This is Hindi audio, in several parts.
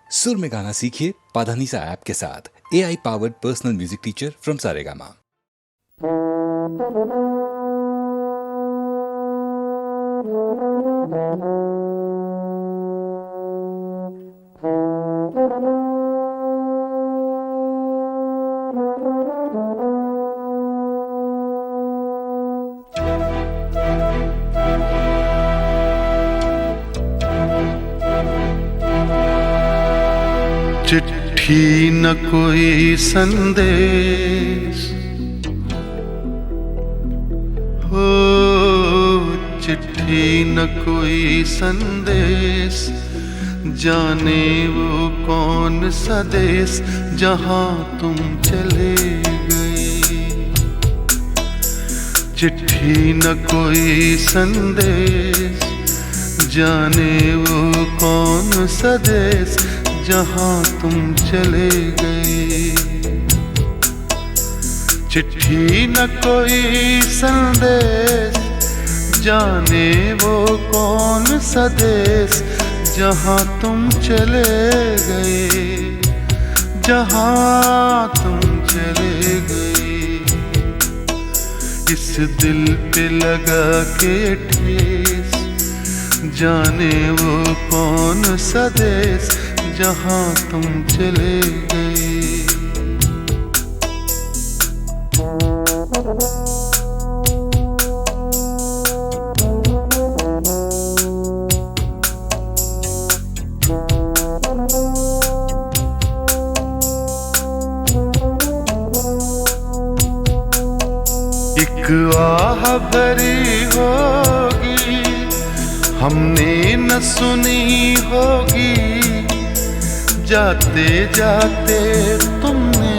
सुर में गाना सीखिए पाधानीसा ऐप के साथ। AI powered personal music teacher from Saregama. चिट्ठी न कोई संदेश हो, चिट्ठी न कोई संदेश, जाने वो कौन सा देश जहां तुम चले गए। चिट्ठी न कोई संदेश, जाने वो कौन सा देश जहां तुम चले गए। चिट्ठी न कोई संदेश, जाने वो कौन सा देश जहां तुम चले गए, जहां तुम चले गए। इस दिल पे लगा के ठेस, जाने वो कौन सा देश जहां तुम चले गए। एक आह भरी होगी, हमने न सुनी होगी, जाते जाते तुमने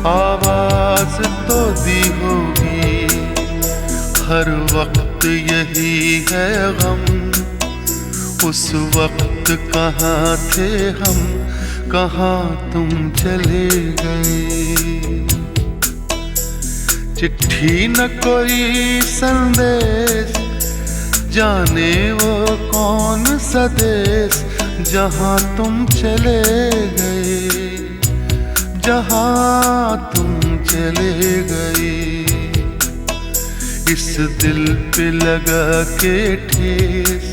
आवाज तो दी होगी। हर वक्त यही है गम, उस वक्त कहाँ थे हम, कहाँ तुम चले गए। चिट्ठी न कोई संदेश, जाने वो कौन सा देश जहां तुम चले गए, जहां तुम चले गए। इस दिल पे लगा के ठेस,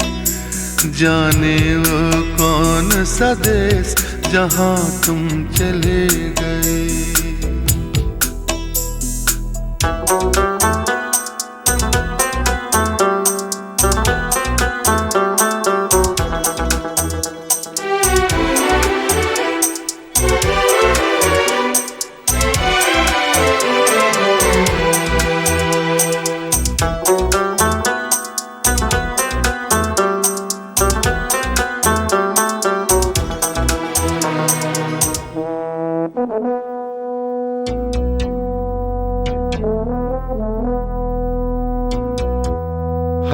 जाने वो कौन सा देश जहां तुम चले गए।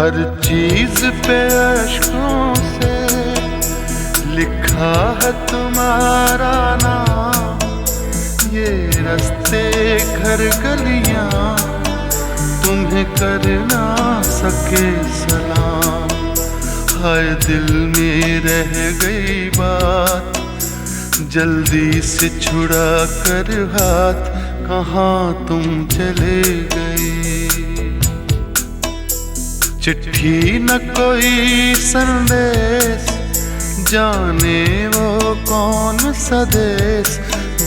हर चीज पे अश्कों से लिखा है तुम्हारा नाम। ये रास्ते घर गलियां तुम्हें कर ना सके सलाम। हाय दिल में रह गई बात, जल्दी से छुड़ा कर हाथ, कहाँ तुम चले गए। चिट्ठी न कोई संदेश, जाने वो कौन सा देश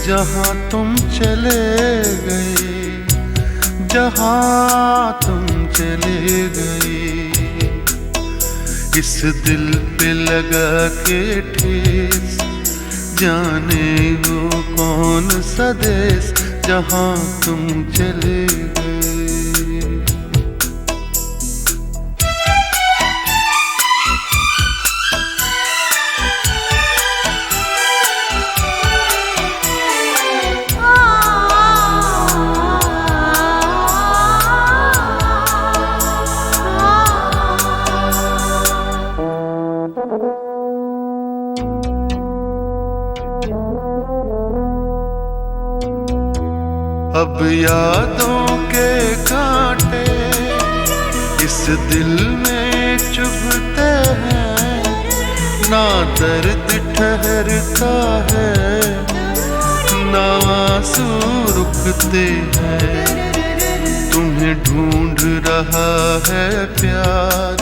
जहां तुम चले गए, जहां तुम चले गए। इस दिल पे लगा के ठेस, जाने वो कौन सा देश जहां तुम चले गए। अब यादों के कांटे इस दिल में चुभते हैं, ना दर्द ठहरता है, ना आंसू रुकते हैं। तुम्हें ढूंढ रहा है प्यार,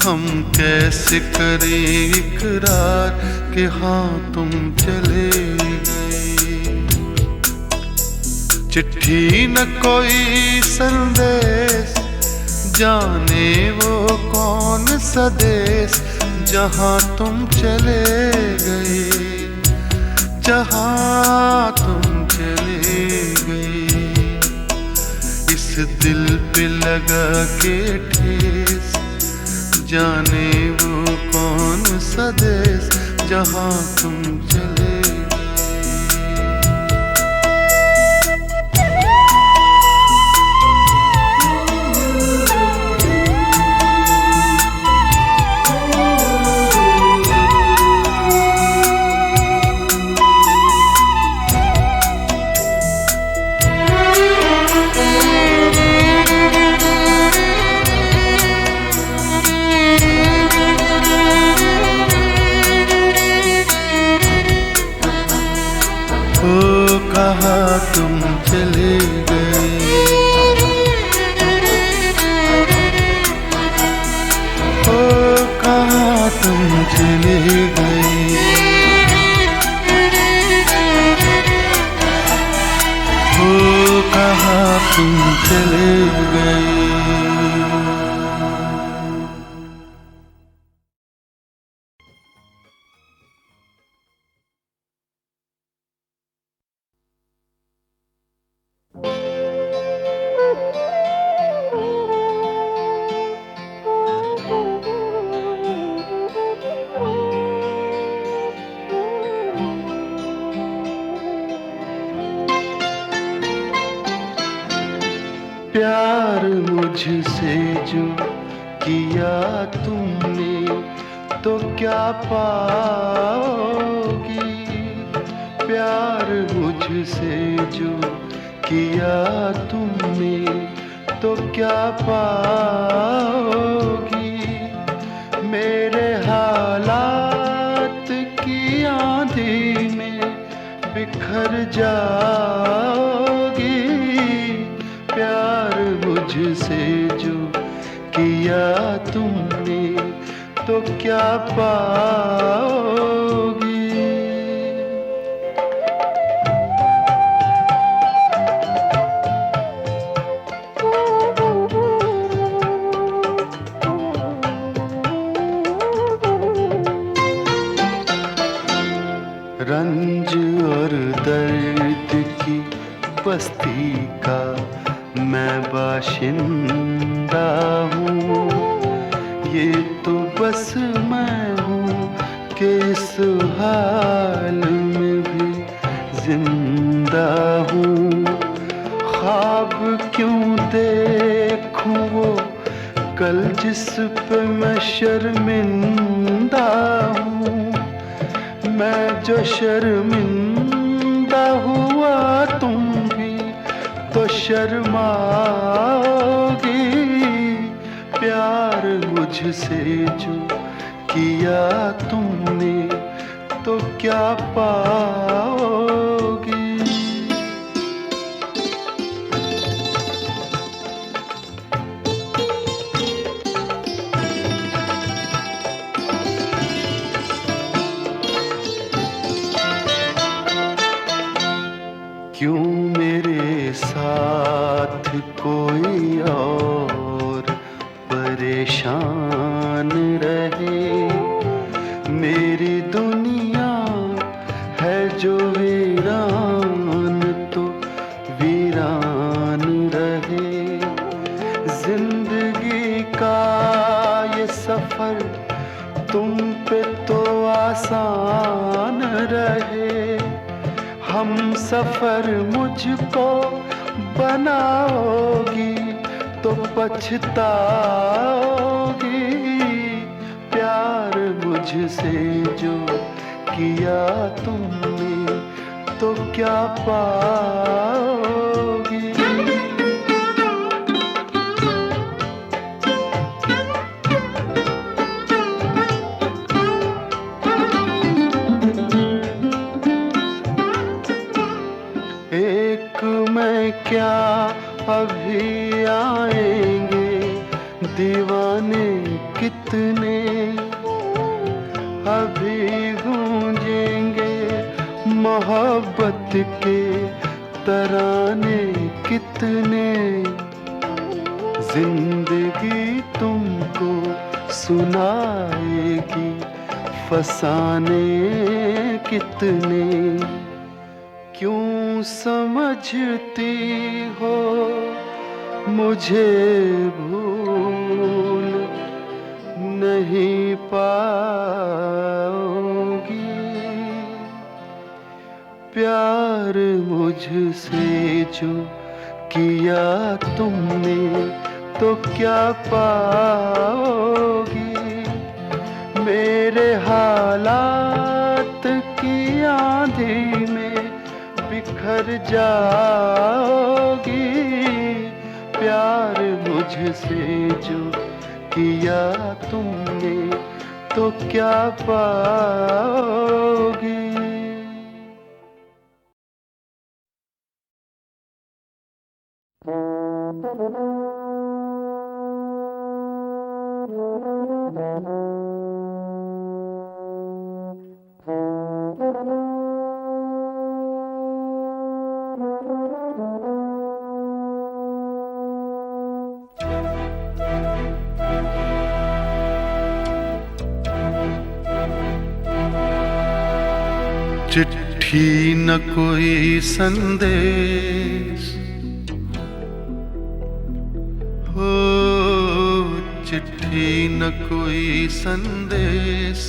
हम कैसे करें इकरार कि हाँ तुम चले गए। चिट्ठी न कोई संदेश, जाने वो कौन सा देश जहाँ तुम चले गए, जहाँ तुम चले गए। इस दिल पे लगा के ठेस, जाने वो कौन सा देश जहाँ तुम चले गए। ओ कहाँ तुम चले गए, ओ कहाँ तुम चले गए, ओ कहाँ तुम चले गए। प्यार मुझसे जो किया तुमने तो क्या पाओगी, प्यार मुझसे जो किया तुमने तो क्या पाओगी। मेरे हालात की आंधी में बिखर जाओगी, प्यार मुझसे जो किया तुमने तो क्या पाओगी। रंज और दर्द की बस्ती का मैं बाशिंदा हूँ, ये तो बस मैं हूँ कि इस हाल में भी जिंदा हूँ। ख्वाब क्यों देखूँ वो कल जिस पे मैं शर्मिंदा हूँ, मैं जो शर्मिंदा हुआ तुम भी तो शर्माओगी। प्यार मुझसे जो किया तुमने तो क्या पाओगी। क्यों मेरे साथ कोई और परेशान रहे, मेरी दुनिया है जो वीरान तो वीरान रहे। जिंदगी का ये सफर तुम पे तो आसान रहे, हम सफर मुझको बनाओगी तो पछताओगी। प्यार मुझसे जो किया तुमने तो क्या पाओगी। क्या अभी आएंगे दीवाने कितने, अभी गूंजेंगे मोहब्बत के तराने कितने। जिंदगी तुमको सुनाएगी फसाने कितने। क्यों समझती हो मुझे भूल नहीं पाओगी। प्यार मुझसे जो किया तुमने तो क्या पाओगी। मेरे हालात की आंधी में बिखर जाओगी। प्यार मुझसे जो किया तुमने तो क्या पाओगी। चिट्ठी न कोई संदेश हो, चिट्ठी न कोई संदेश।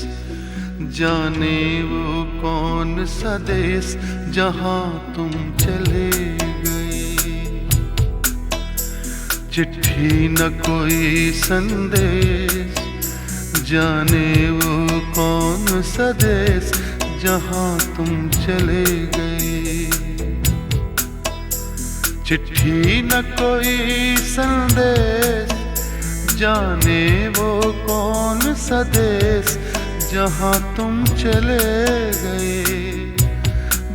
जाने वो कौन सा देश जहां तुम चले गए। चिट्ठी न कोई संदेश, जाने वो कौन सा देश जहां तुम चले गए। चिट्ठी न कोई संदेश, जाने वो कौन सा देश जहां तुम चले गए।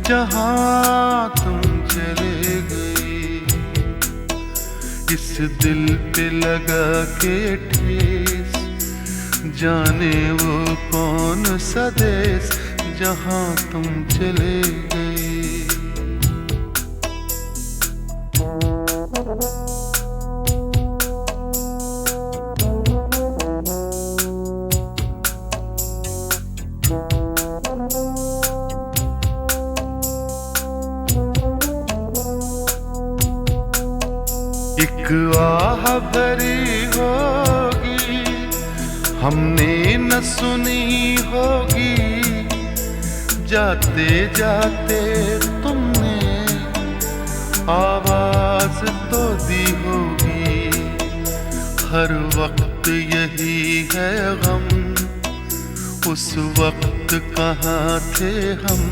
जहां तुम चले गए। इस दिल पे लगा के ठेस, जाने वो कौन सा देश जहां तुम चले गए। एक आह भरी होगी हमने न सुनी होगी। जाते जाते तुमने आवाज तो दी होगी। हर वक्त यही है गम, उस वक्त कहाँ थे हम,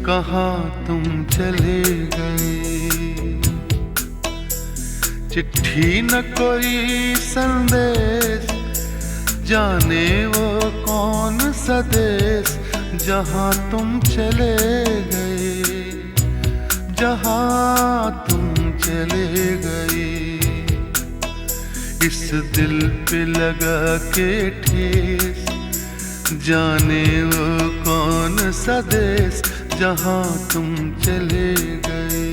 कहाँ तुम चले गए। चिट्ठी न कोई संदेश, जाने वो कौन सा देश जहां तुम चले गए। जहां तुम चले गए। इस दिल पे लगा के ठेस, जाने वो कौन सा देश जहां तुम चले गए।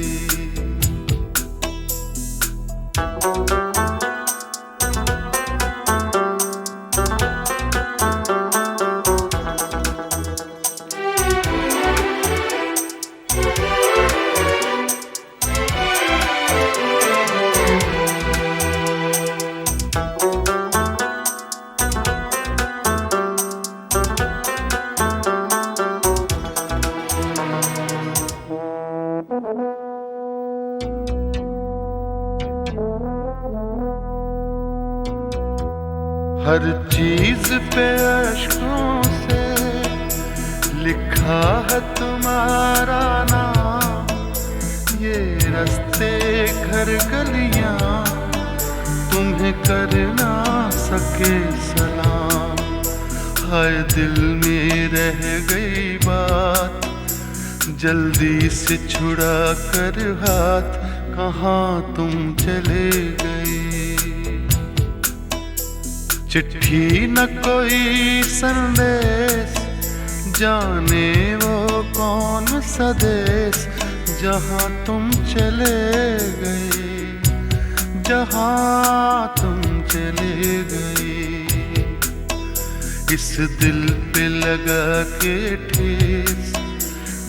हर चीज पे अश्कों से लिखा है तुम्हारा नाम। ये रास्ते घर गलियां तुम्हें कर ना सके सलाम। हाय दिल में रह गई बात, जल्दी से छुड़ा कर हाथ कहाँ तुम चले गए। चिट्ठी न कोई संदेश, जाने वो कौन सा देश जहाँ तुम चले गए, जहाँ तुम चले गए। इस दिल पे लगा के ठेस,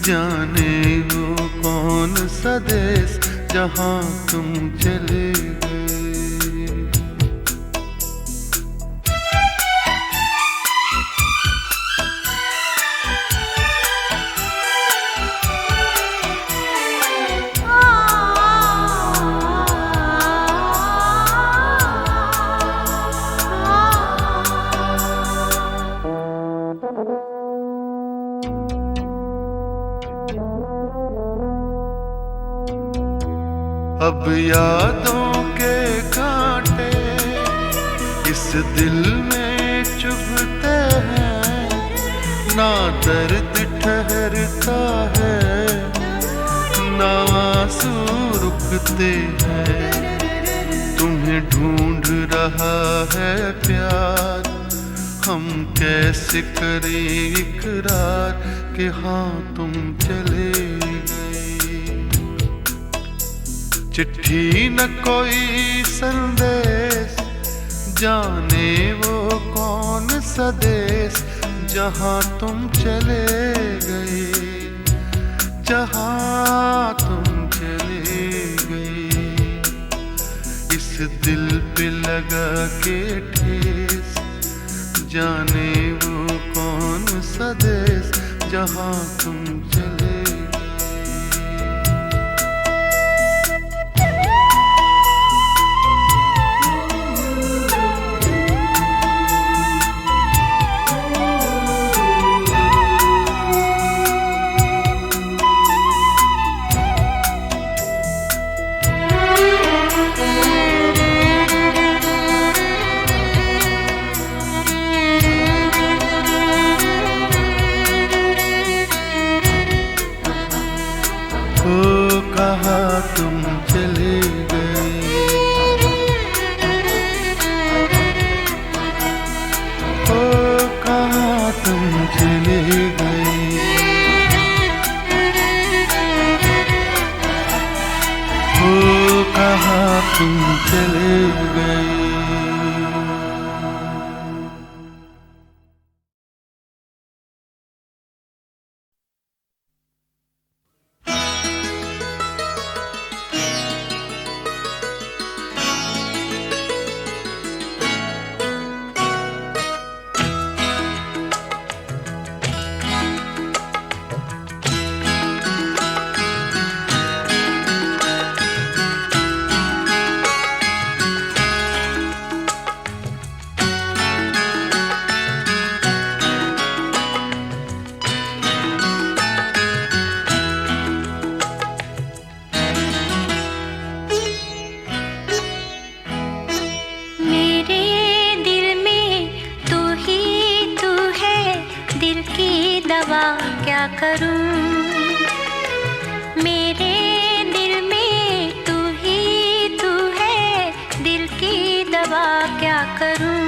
जाने वो कौन सा देश जहाँ तुम चले गए। अब यादों के कांटे इस दिल में चुभते हैं, ना दर्द ठहरता है, ना आंसू रुकते हैं। तुम्हें ढूंढ रहा है प्यार, हम कैसे करें इकरार कि हाँ तुम चले गए। चिट्ठी न कोई संदेश, जाने वो कौन सा देश जहाँ तुम चले गए, जहाँ तुम चले गए। इस दिल पे लगा के ठेस, जाने वो कौन सा देश जहाँ तुम चले गए। कहाँ तुम चले गए, ओ कहाँ तुम चले गए, ओ कहाँ तुम चले गए। क्या करूं, मेरे दिल में तू ही तू है, दिल की दवा क्या करूं।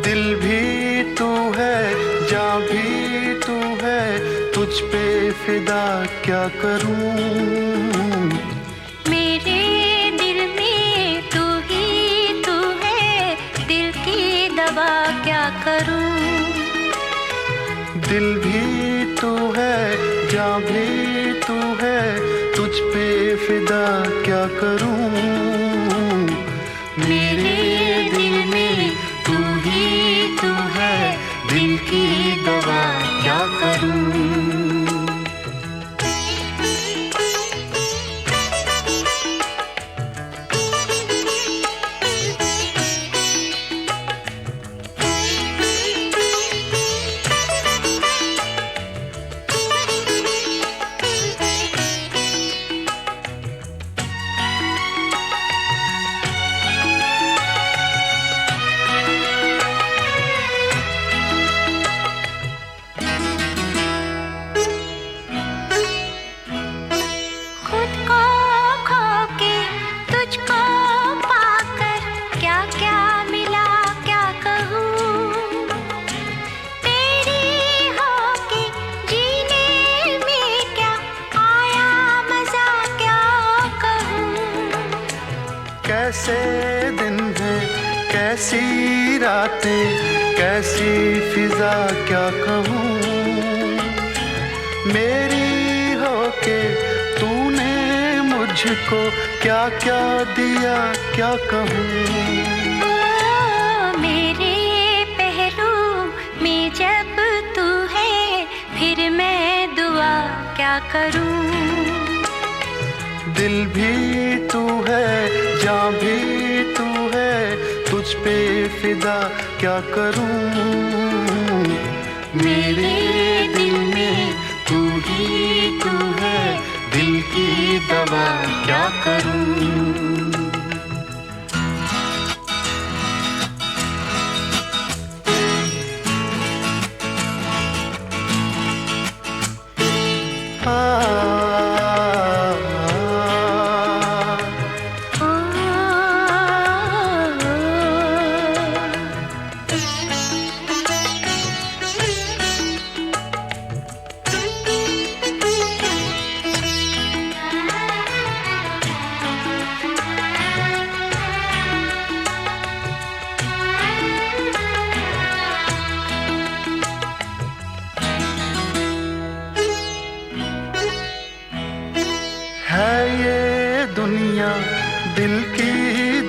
दिल भी तू है, जान भी तू है, तुझ पे फिदा क्या करूं। मेरे दिल में तू ही तू है, दिल की दवा क्या करूं। दिल भी तू है, जान भी तू है, तुझ पे फिदा क्या करूं। मेरे दिल में तू ही तू है, दिल की दवा क्या करूं। कैसे दिन हैं, कैसी रातें, कैसी फिजा, क्या कहूँ। मेरी होके तूने मुझको क्या क्या दिया, क्या कहूँ। मेरे पहलू में जब तू है, फिर मैं दुआ क्या करूं। दिल भी तू है, जान भी तू है, तुझ पे फिदा क्या करूं। मेरे दिल में तू ही तू है, दिल की दवा क्या करूं। है ये दुनिया दिल की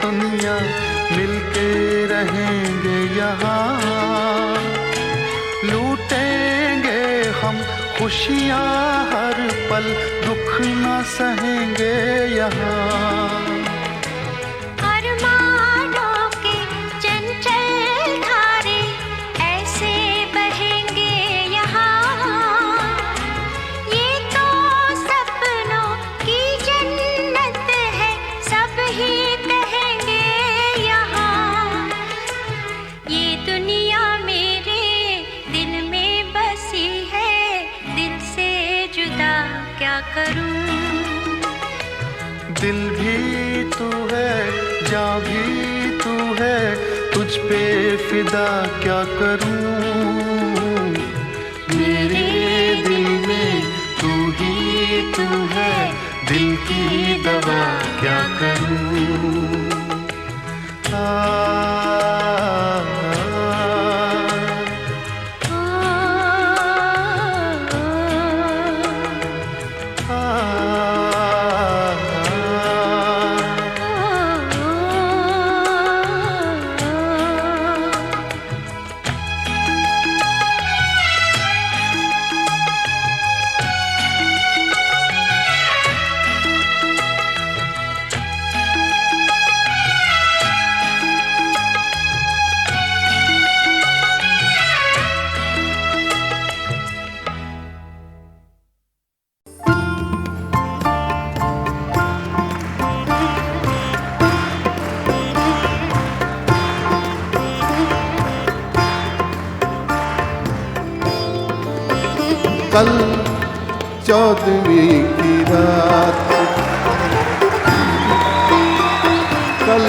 दुनिया, मिलके रहेंगे यहाँ। लूटेंगे हम खुशियाँ हर पल, दुख न सहेंगे यहाँ। अरमानों के चंचल धारे ऐसे बहेंगे यहाँ। ये तो सपनों की जन्नत है, सब ही कहेंगे यहाँ। ये दुनिया मेरे दिल में बसी है, दिल से जुदा क्या करूं। दिल भी तू है, जान भी तू है, तुझ पे फिदा क्या करूं। मेरे दिल में तू ही तू है, दिल की दवा क्या करूं। कल 14वीं की रात, कल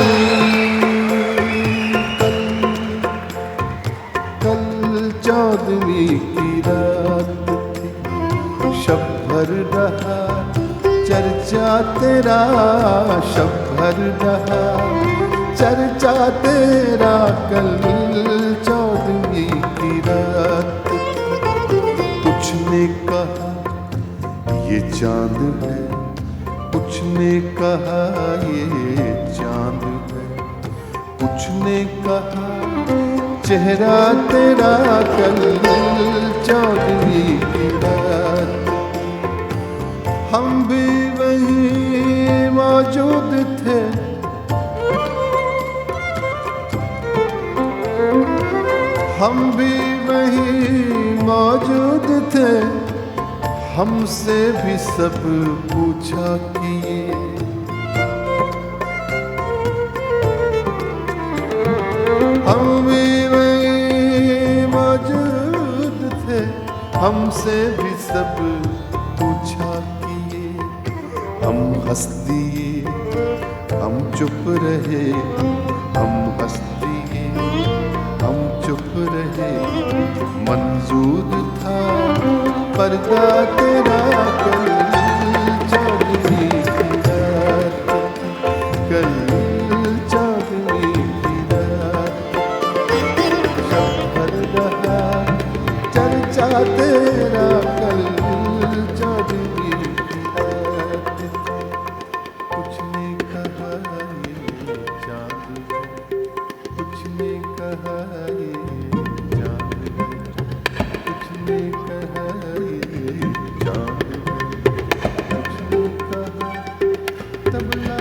14वीं की रात थी। शब भर रहा चर्चा तेरा, शब भर रहा चर्चा तेरा। कल 14वीं की रात, कुछ ने कहा ये चांद है, कुछ ने कहा ये चांद है, कुछ ने कहा चेहरा तेरा। कल 14वीं की रात, हम भी वहीं मौजूद थे, हम भी वहीं मौजूद थे। हमसे भी सब पूछा किए, हम भी वहीं मौजूद थे। हमसे भी सब पूछा किए, हम हंस दिए, हम चुप रहे, हम हंस दिए, हम चुप रहे। मंजूर था पर्दा तेरा। कल 14वीं की रात, कल तेरा कल चौदहवीं की रात थी। कुछ ने कहा ये चांद है, कुछ ने कहा ये चांद है, कुछ ने कहा ये चांद है, कुछ ने कहा तबला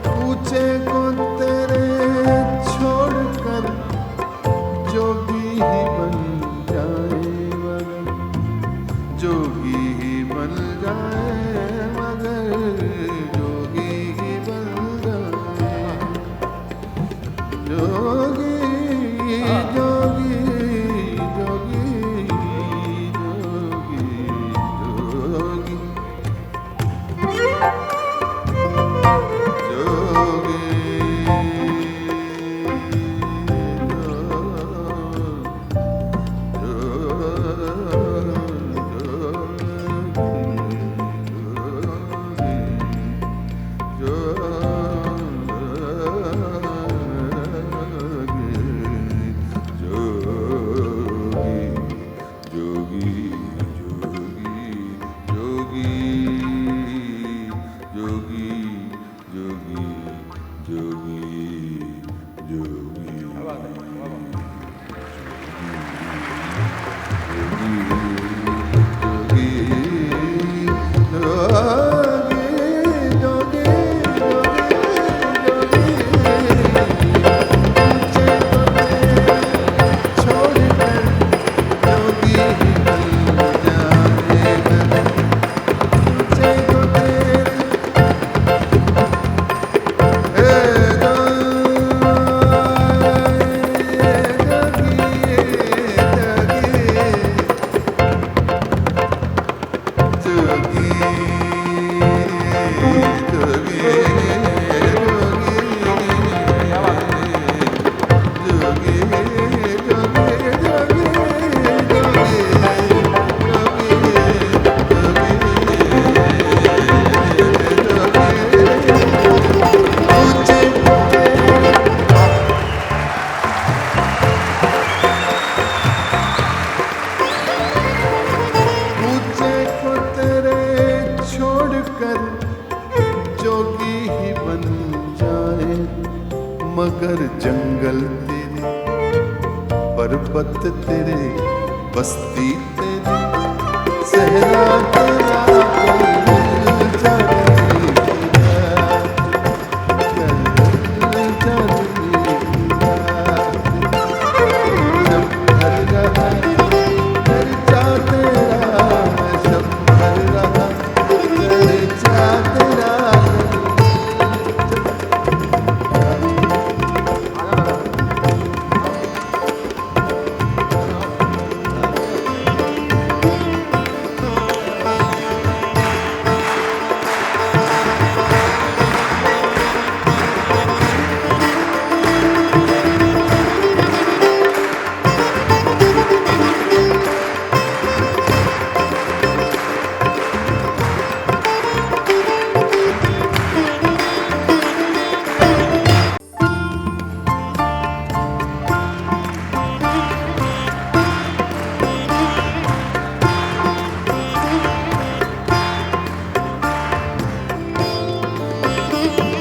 पूछे को तेरे छोड़कर जोगी ही बन जाए मगर, जोगी ही बन जाए मगर, जोगी ही बन जाए, जोगी जोगी जोगी जोगी जोगी मगर जंगल तेरे, पर्वत तेरे, बस्ती तेरी, सहरा तेरा कल जाने की रात, कल जाने की रात। सब भर रहा खर्चा तेरा, सब भर रहा खर्चा तेरा।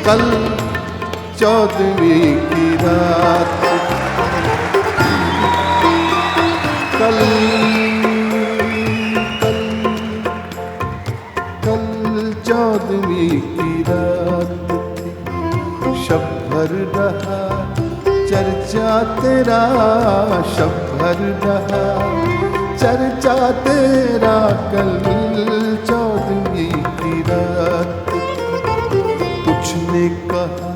कल चौदहवीं की रात, कल कल 14वीं की रात थी। शब भर रहा चर्चा तेरा, शब भर रहा चर्चा तेरा, कल 14वीं की रात थी। कुछ ने कहा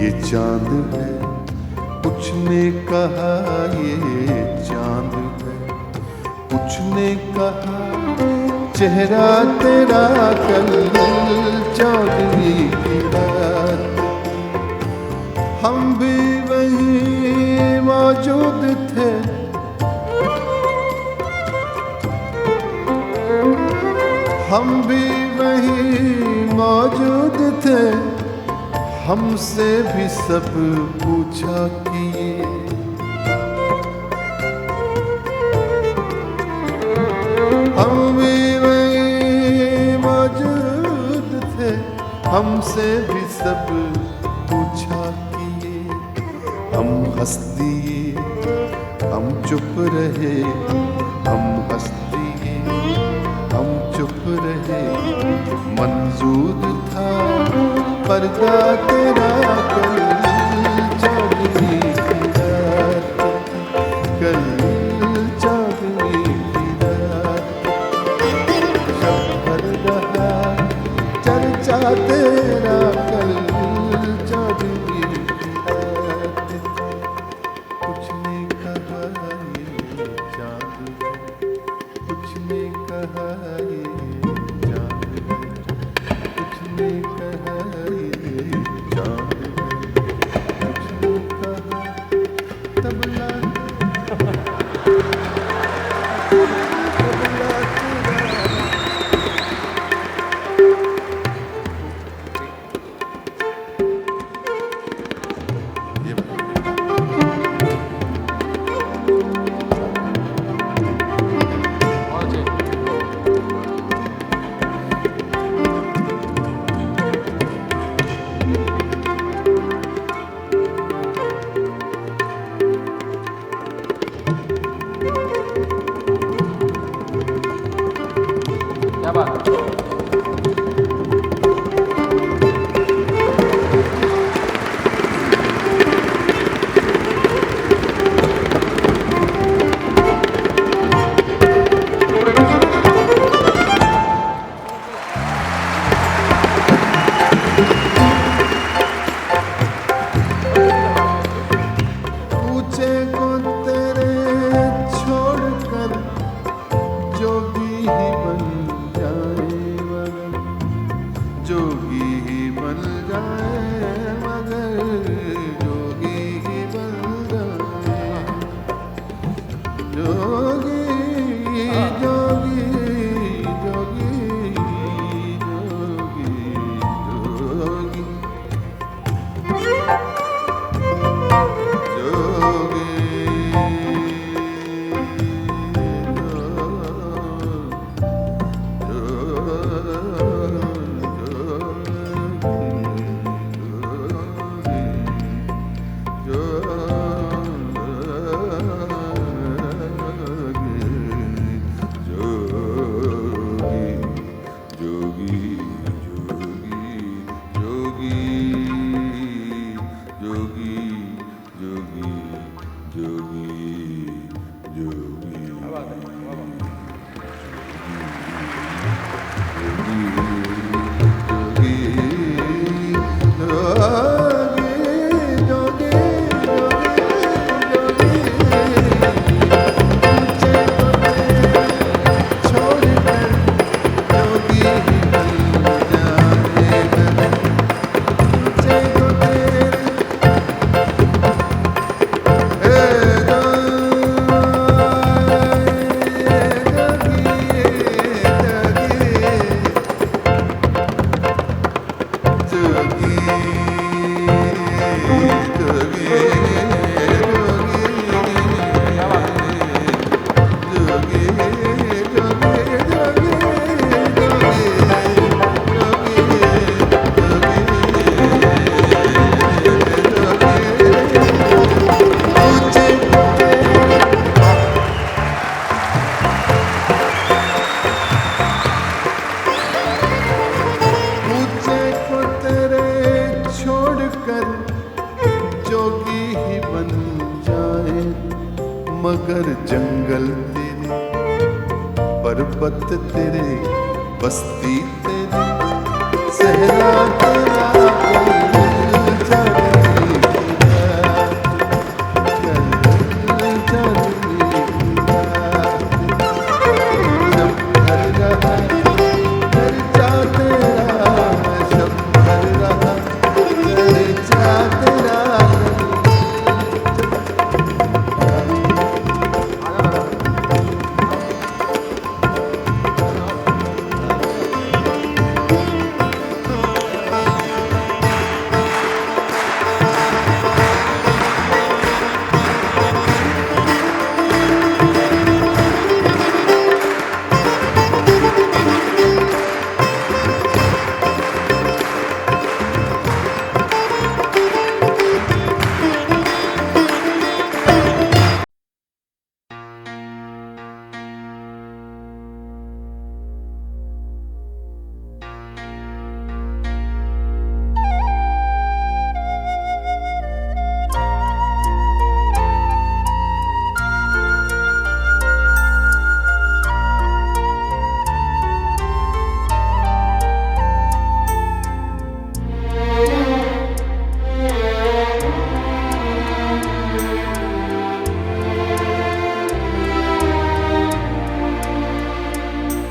ये चांद है, कुछ ने कहा ये चांद है, कुछ ने कहा चेहरा तेरा, कल 14वीं की रात। हम भी वहीं मौजूद थे, हम भी वहीं मौजूद थे, हमसे भी सब पूछा किए। हम भी वहीं मौजूद थे, हमसे भी सब पूछा किए। हम हंस दिए, हम चुप रहे, हम हंस दिए, हम चुप रहे। मंजूर था पर्दा तेरा, कल 14वीं की रात, कल 14वीं की रात। शब भर रहा चर्चा तेरा, कल 14वीं की रात। कुछ ने कहा ये चांद है, कुछ ने कहा ये चांद है, कुछ ने कहा ये चांद है, कुछ ने कहा तबला तबला तेरा। ये क्या बात है? पूछे को तेरे छोड़कर जो भी ही बन जाए, मगर जंगल तेरे, पर्वत तेरे, बस्ती तेरी, सहरा तेरा, कोई जाने मेरा, कोई जाने मेरा। सब भर रहा खर्चा तेरा, सब भर रहा खर्चा तेरा।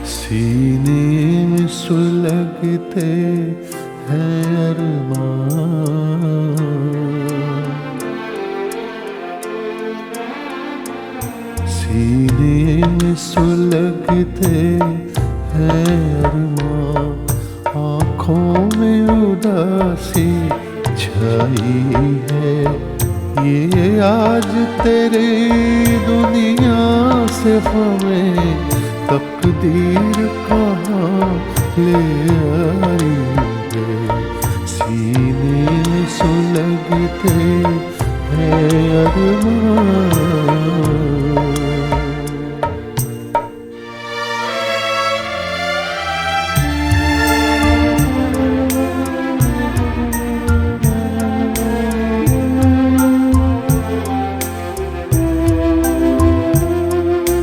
सीने में सुलगते हैं अरमान, सीने में सुलगते हैं अरमान, आँखों में उदासी छाई है। ये आज तेरी दुनिया से हमें तकदीर कहाँ ले आई है। सीने में सुलगते हैं अरमान।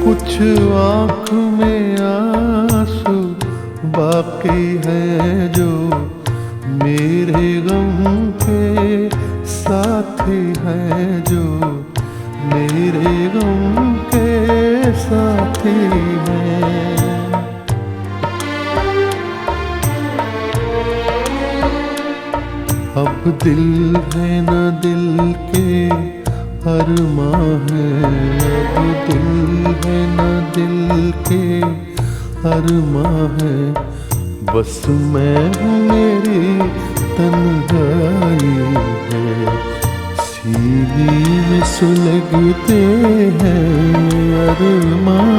कुछ आँख में आंसू बाकी है जो मेरे गम के साथी हैं, जो मेरे गम के साथी हैं। अब दिल है न दिल के अरमां है, अब दिल है न दिल के अरमां है। बस मैं हूँ मेरी तन्हाई है। सीने में सुलगते हैं अरमां।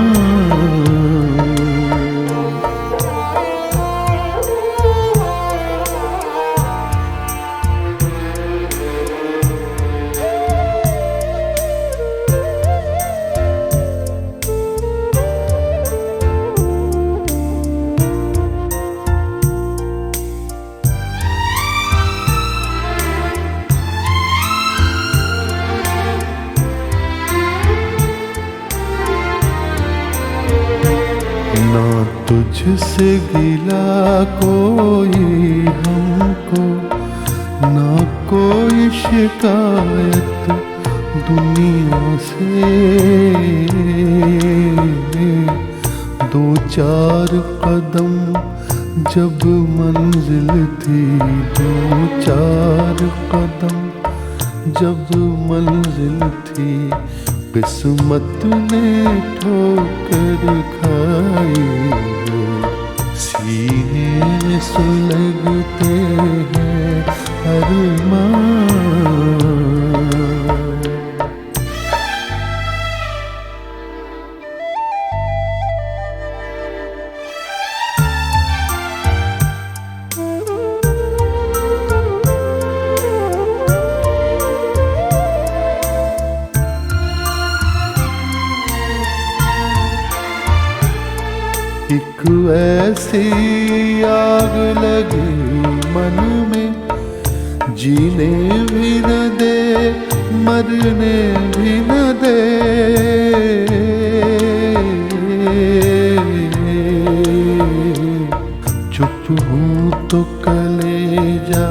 ना तुझसे गिला कोई हमको, ना कोई शिकायत दुनिया से। दो चार कदम जब मंजिल थी, दो चार कदम जब मंजिल थी, किस्मत ने ठोकर खाई है। सीने में सुलगते हैं अरमां। एक ऐसी आग लगी मन में, जीने भी न दे मरने भी न दे। चुप हूँ तो कलेजा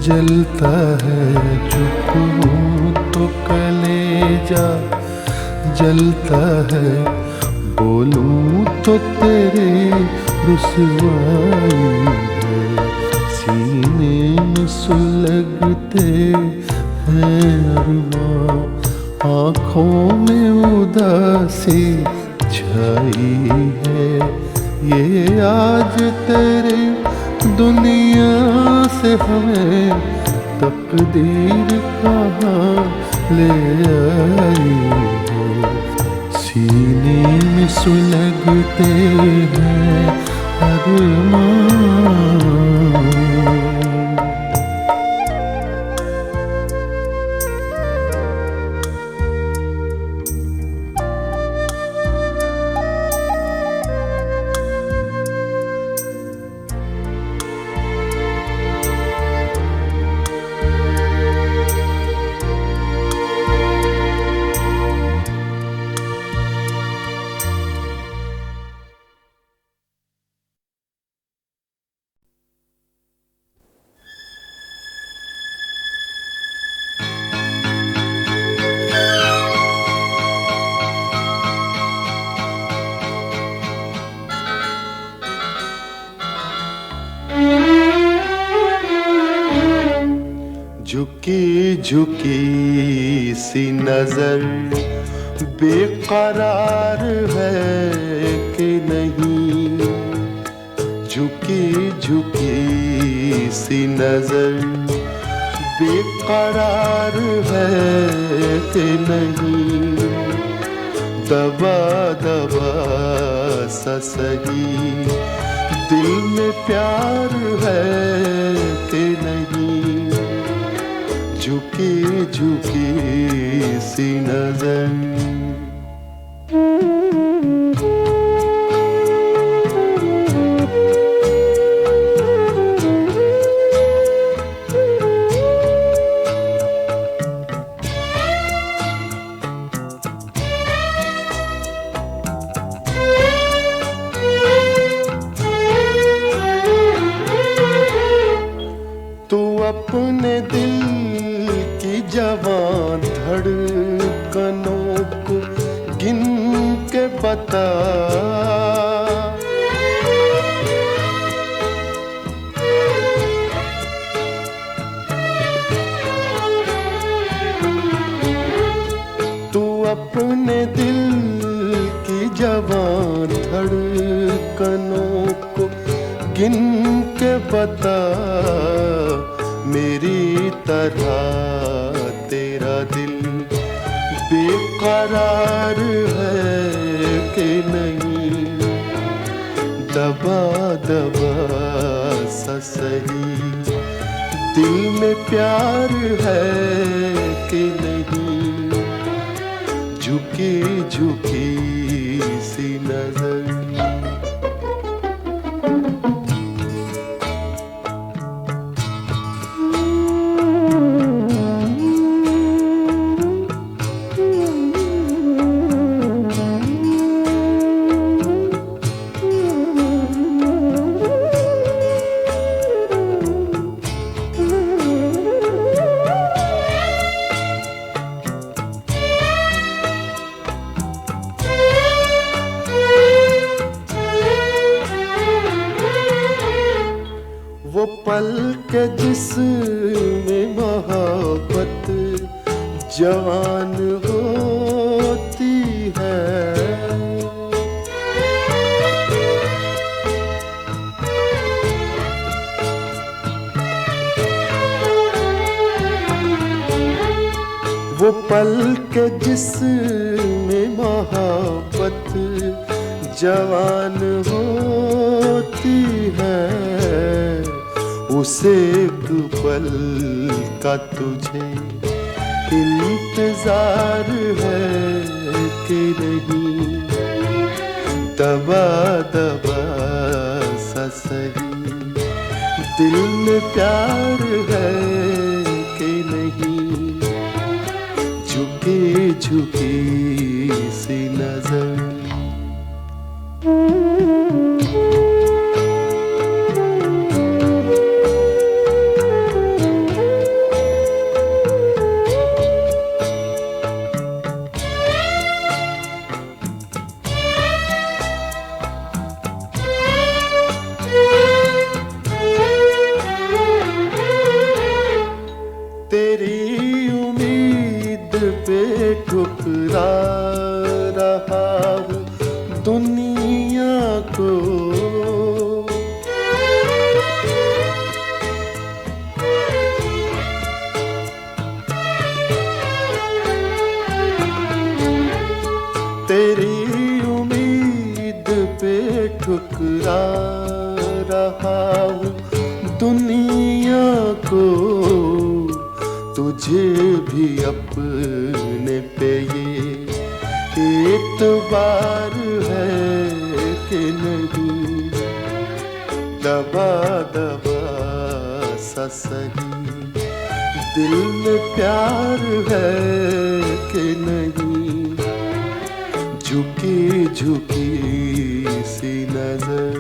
जलता है, चुप हूँ तो कलेजा जलता है, बोलूं तो तेरी रुसवाई है। सीने में सुलगते हैं अरमां, आँखों में उदासी छाई है। ये आज तेरी दुनिया से हमें तकदीर कहाँ ले आई है। सीने में सुलगते हैं अरमां। झुकी झुकी सी नजर बेकरार है कि नहीं, झुकी झुकी सी नजर बेकरार है कि नहीं। दबा दबा सा सही दिल में प्यार है कि नहीं, झुकी झुकी सी नजर। तू अपने दिल की जवान धड़कनों को गिन के बता, तू अपने दिल की जवान धड़कनों को गिन के बता। मेरी तरह तेरा दिल बेकरार है कि नहीं, दबा दबा सा सही दिल में प्यार है कि नहीं, झुकी झुकी सी नजर। वो पल के जिसमें मोहब्बत जवान होती है, वो पल के जिसमें मोहब्बत जवान होती है, उसे एक पल का तुझे इंतजार है कि नहीं, दबा दबा सा सही दिल में प्यार है कि नहीं, झुकी झुकी सी नजर। तेरी उम्मीद पे ठुकरा रहा हूँ दुनिया को। तेरी उम्मीद पे ठुकरा रहा हूँ दुनिया को। तुझे भी अपने पे ये एतबार है कि नहीं। दबा दबा सा सही दिल में प्यार है कि नहीं। झुकी झुकी सी नजर।